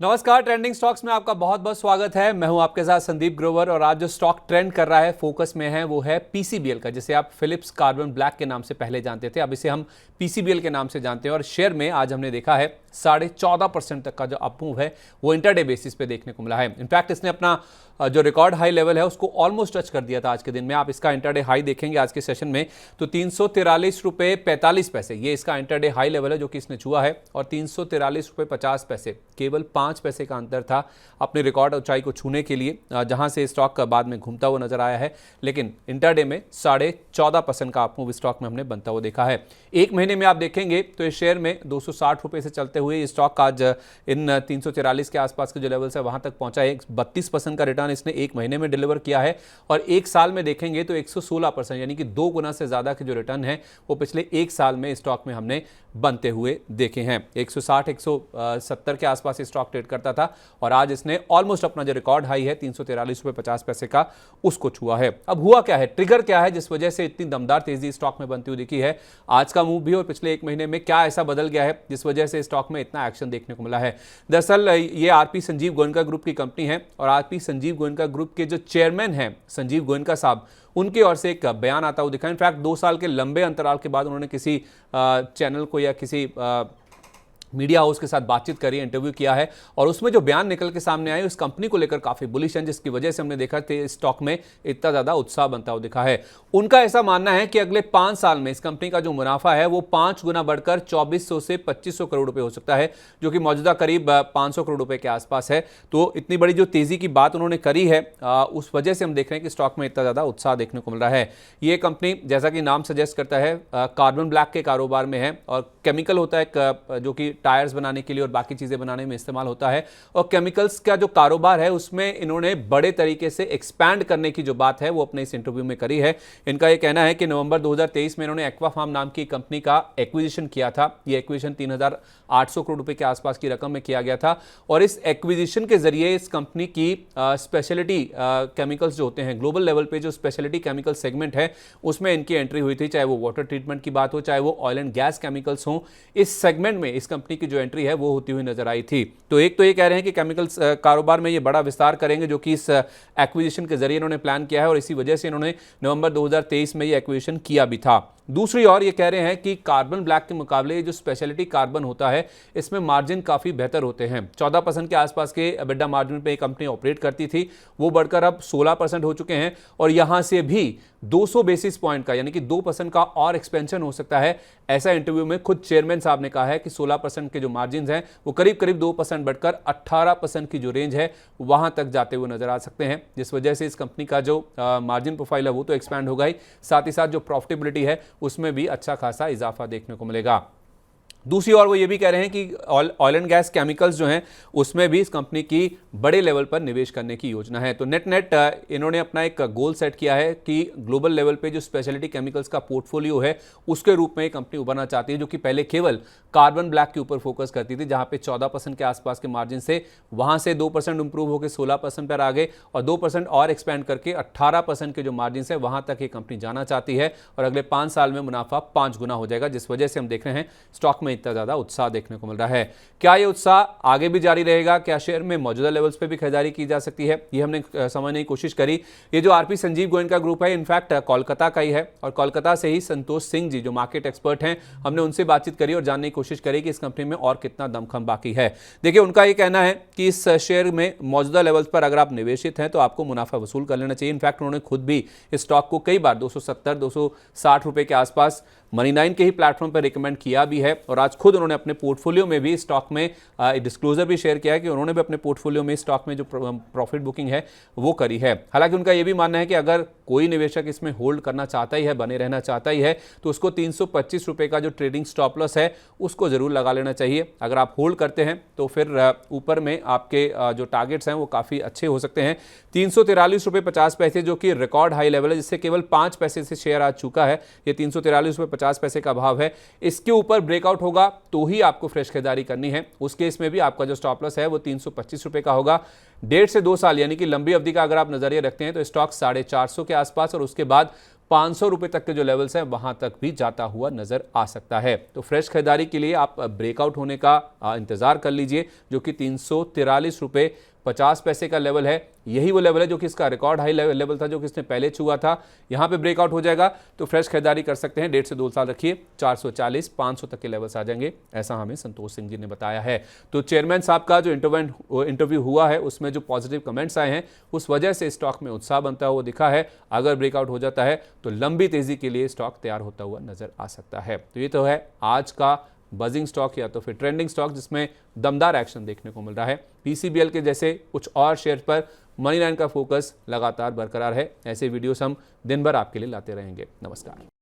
नमस्कार, trending stocks में आपका बहुत बहुत स्वागत है। मैं हूं आपके साथ संदीप ग्रोवर और आज जो स्टॉक ट्रेंड कर रहा है, फोकस में है, वो है पीसीबीएल का, जिसे आप फिलिप्स कार्बन ब्लैक के नाम से पहले जानते थे। अब इसे हम पीसीबीएल के नाम से जानते हैं और शेयर में आज हमने देखा है 14.5% तक का जो अप मूव है वो इंटरडे बेसिस पे देखने को मिला है। इनफैक्ट इसने अपना जो रिकॉर्ड हाई लेवल है उसको ऑलमोस्ट टच कर दिया था आज के दिन में। आप इसका इंटरडे हाई देखेंगे आज के सेशन में तो 343 रुपए 45 पैसे ये इसका इंटरडे हाई लेवल है जो कि इसने छुआ है, और 343 रुपए 50 पैसे, केवल 5 पैसे का अंतर था अपने रिकॉर्ड ऊंचाई को छूने के लिए, जहां से स्टॉक बाद में घूमता हुआ नजर आया है। लेकिन इंटरडे में 14.5% का अप मूव स्टॉक में हमने बनता हुआ देखा है। एक महीने में आप देखेंगे तो इस शेयर में 260 रुपए से चलते हुए स्टॉक आज इन 343 के आसपास के जो लेवल्स है वहां तक पहुंचा है। 32% का रिटर्न इसने एक महीने में डिलीवर किया है, और एक साल में देखेंगे तो 116%, यानी कि 2 गुना से ज्यादा के जो रिटर्न है वो पिछले एक साल में स्टॉक में हमने बनते हुए देखे हैं। 160 170 के आसपास स्टॉक ट्रेड करता था और आज इसने ऑलमोस्ट अपना जो रिकॉर्ड हाई है 343 रुपए 50 पैसे का उसको छुआ है। अब हुआ क्या है, ट्रिगर क्या है जिस वजह से इतनी दमदार तेजी स्टॉक में बनती हुई दिखी है आज का मूव भी, और पिछले एक महीने में क्या ऐसा बदल गया है जिस वजह से स्टॉक में इतना एक्शन देखने को मिला है। दरअसल ये आरपी संजीव गोयनका ग्रुप की कंपनी है, और आरपी संजीव गोयनका ग्रुप के जो चेयरमैन हैं संजीव गोयनका साहब, उनकी ओर से एक बयान आता हुआ दिखा। इनफैक्ट 2 साल के लंबे अंतराल के बाद उन्होंने किसी चैनल को या किसी मीडिया हाउस के साथ बातचीत करी, इंटरव्यू किया है, और उसमें जो बयान निकल के सामने आए उस कंपनी को लेकर काफी बुलिश हैं, जिसकी वजह से हमने देखा कि स्टॉक में इतना ज्यादा उत्साह बनता हुआ दिखा है। उनका ऐसा मानना है कि अगले 5 साल में इस कंपनी का जो मुनाफा है वो 5 गुना बढ़कर 2400 से 2500 करोड़ रुपए हो सकता है, जो कि मौजूदा करीब 500 करोड़ रुपए के आसपास है। तो इतनी बड़ी जो तेजी की बात उन्होंने करी है उस वजह से हम देख रहे हैं कि स्टॉक में इतना ज्यादा उत्साह देखने को मिल रहा है। ये कंपनी, जैसा कि नाम सजेस्ट करता है, कार्बन ब्लैक के कारोबार में है, और केमिकल होता है जो कि टायर्स बनाने के लिए और बाकी चीजें बनाने में इस्तेमाल होता है, और केमिकल्स का जो कारोबार है उसमें इन्होंने बड़े तरीके से एक्सपैंड करने की जो बात है वो अपने इस इंटरव्यू में करी है। इनका यह कहना है कि नवंबर 2023 में इन्होंने एक्वाफार्म नाम की कंपनी का एक्विजिशन किया था। यह एक्विजिशन 3800 करोड़ रुपए के आसपास की रकम में किया गया था, और इस एक्विजिशन के जरिए इस कंपनी की स्पेशलिटी केमिकल्स जो होते हैं, ग्लोबल लेवल पे जो स्पेशलिटी केमिकल सेगमेंट है उसमें इनकी एंट्री हुई थी, चाहे वो वाटर ट्रीटमेंट की बात हो, चाहे वो ऑयल एंड गैस केमिकल्स हो। इस सेगमेंट में इस कंपनी की जो एंट्री है वो होती हुई नजर आई थी। तो एक तो ये कह रहे हैं कि केमिकल्स कारोबार में ये बड़ा विस्तार करेंगे, जो कि इस एक्विजिशन के जरिए इन्होंने प्लान किया है, और इसी वजह से इन्होंने नवंबर 2023 में ये एक्विजिशन किया भी था। दूसरी ओर ये कह रहे हैं कि कार्बन ब्लैक के मुकाबले जो स्पेशलिटी कार्बन होता है इसमें मार्जिन काफी बेहतर होते हैं। 14% के आसपास के एबिटा मार्जिन पे कंपनी ऑपरेट करती थी, वो बढ़कर अब 16% हो चुके हैं, और यहां से भी 200 बेसिस पॉइंट का, यानी कि 2% का और एक्सपेंशन हो सकता है। ऐसा इंटरव्यू में खुद चेयरमैन साहब ने कहा है कि 16% के जो मार्जिन हैं वो करीब करीब 2% बढ़कर 18% की जो रेंज है वहां तक जाते हुए नजर आ सकते हैं, जिस वजह से इस कंपनी का जो मार्जिन प्रोफाइल है वो तो एक्सपैंड होगा ही, साथ ही साथ जो प्रॉफिटेबिलिटी है उसमें भी अच्छा खासा इजाफा देखने को मिलेगा। दूसरी ओर वो ये भी कह रहे हैं कि ऑयल एंड गैस केमिकल्स जो हैं उसमें भी इस कंपनी की बड़े लेवल पर निवेश करने की योजना है। तो नेट नेट इन्होंने अपना एक गोल सेट किया है कि ग्लोबल लेवल पे जो स्पेशलिटी केमिकल्स का पोर्टफोलियो है उसके रूप में कंपनी उभरना चाहती है, जो कि पहले केवल कार्बन ब्लैक के ऊपर फोकस करती थी, जहां पे 14% के आसपास के मार्जिन से वहां से 2% इंप्रूव होकर 16% पर आ गए, और 2% और एक्सपेंड करके 18% के जो मार्जिन है वहां तक ये कंपनी जाना चाहती है, और अगले 5 साल में मुनाफा 5 गुना हो जाएगा, जिस वजह से हम देख रहे हैं स्टॉक में इतना ज्यादा उत्साह देखने को मिल रहा है। क्या यह उत्साह आगे भी जारी रहेगा? क्या शेयर में मौजूदा लेवल्स पे भी खरीदारी की जा सकती है? ये हमने समझने की कोशिश करी। ये जो आरपी संजीव गोयनका ग्रुप है इनफैक्ट कोलकाता का ही है, और कोलकाता से ही संतोष सिंह जी जो मार्केट एक्सपर्ट हैं, हमने उनसे बातचीत करी और जानने की कोशिश करी कि इस कंपनी में और कितना दमखम बाकी है। देखिए, उनका यह कहना है कि इस शेयर में मौजूदा लेवल्स पर अगर आप निवेशित हैं तो आपको मुनाफा वसूल कर लेना चाहिए। इनफैक्ट उन्होंने खुद भी इस स्टॉक को कई बार 270 260 रुपए के आसपास मनी 9 के ही प्लेटफॉर्म पर रिकमेंड किया भी है, और आज खुद उन्होंने अपने पोर्टफोलियो में भी स्टॉक में डिस्क्लोजर भी शेयर किया है कि उन्होंने भी अपने पोर्टफोलियो में स्टॉक में जो प्रॉफिट बुकिंग है वो करी है। हालांकि उनका यह भी मानना है कि अगर कोई निवेशक इसमें होल्ड करना चाहता ही है, बने रहना चाहता ही है, तो उसको 325 रुपए का जो ट्रेडिंग स्टॉप लॉस है उसको जरूर लगा लेना चाहिए। अगर आप होल्ड करते हैं तो फिर ऊपर में आपके जो टारगेट्स हैं वो काफी अच्छे हो सकते हैं। 343 रुपए 50 पैसे जो कि रिकॉर्ड हाई लेवल है, जिससे केवल 5 पैसे से शेयर आज चुका है। ये 343 रुपए 50 पैसे का भाव है। इसके ऊपर ब्रेकआउट होगा तो ही आपको फ्रेश खरीदारी करनी है। उस केस में भी आपका जो स्टॉप लॉस है वो 325 रुपए का होगा। 1.5 से 2 साल यानी कि लंबी अवधि का अगर आप नजरिया रखते हैं तो स्टॉक 450 के आसपास और उसके बाद 500 रुपए तक के जो लेवल्स हैं वहां तक भी जाता हुआ नजर आ सकता है। तो फ्रेश खरीदारी के लिए आप ब्रेकआउट होने का इंतजार कर लीजिए, जो कि 343 रुपए 50 पैसे का लेवल है। यही वो लेवल है जो कि इसका रिकॉर्ड हाई लेवल था, जो कि इसने पहले छुआ था। यहां पे ब्रेकआउट हो जाएगा तो फ्रेश खरीदारी कर सकते हैं। 1.5 से 2 साल रखिए, 440 500 तक के लेवल्स आ जाएंगे, ऐसा हमें संतोष सिंह जी ने बताया है। तो चेयरमैन साहब का जो इंटरव्यू हुआ है उसमें जो पॉजिटिव कमेंट्स आए हैं उस वजह से स्टॉक में उत्साह बनता हुआ दिखा है। अगर ब्रेकआउट हो जाता है तो लंबी तेजी के लिए स्टॉक तैयार होता हुआ नजर आ सकता है। तो ये तो है आज का बजिंग स्टॉक या तो फिर ट्रेंडिंग स्टॉक जिसमें दमदार एक्शन देखने को मिल रहा है। पीसीबीएल के जैसे कुछ और शेयर पर मनी लाइन का फोकस लगातार बरकरार है। ऐसे वीडियोस हम दिन भर आपके लिए लाते रहेंगे। नमस्कार।